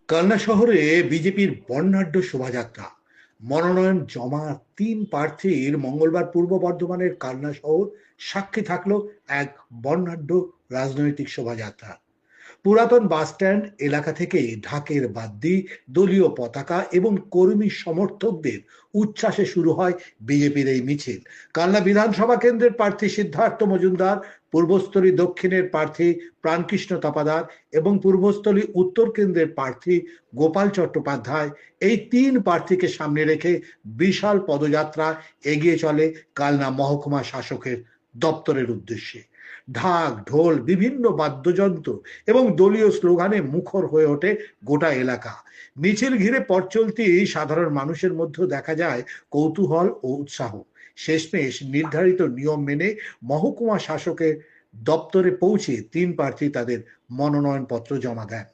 কালনা শহরে বিজেপির বর্ণাঢ্য শোভাযাত্রা। মনোনয়ন জমা তিন প্রার্থীর মঙ্গলবার পূর্ব বর্ধমানের কালনা শহর সাক্ষী থাকলো এক বর্ণাঢ্য রাজনৈতিক শোভাযাত্রা। পুরাতন বাসস্ট্যান্ড এলাকা থেকে ঢাকের বাদ্যি, দলীয় পতাকা এবং কর্মী সমর্থকদের উচ্ছ্বাসে শুরু হয় বিজেপির এই মিছিল। কালনা বিধানসভা কেন্দ্রের প্রার্থী সিদ্ধার্থ মজুমদার, পূর্বস্থলী দক্ষিণের প্রার্থী প্রাণকৃষ্ণ তাপাদার এবং পূর্বস্থলী উত্তর কেন্দ্রের প্রার্থী গোপাল চট্টোপাধ্যায়, এই তিন প্রার্থীকে সামনে রেখে বিশাল পদযাত্রা এগিয়ে চলে কালনা মহকুমা শাসকের দপ্তরের উদ্দেশ্যে। ঢাক, ঢোল, বিভিন্ন বাদ্যযন্ত্র এবং দলীয় স্লোগানে মুখর হয়ে ওঠে গোটা এলাকা। মিছিল ঘিরে পথ চলতি সাধারণ মানুষের মধ্যে দেখা যায় কৌতূহল ও উৎসাহ। শেষমেশ নির্ধারিত নিয়ম মেনে মহকুমা শাসকের দপ্তরে পৌঁছে তিন প্রার্থী তাদের মনোনয়ন পত্র জমা দেন।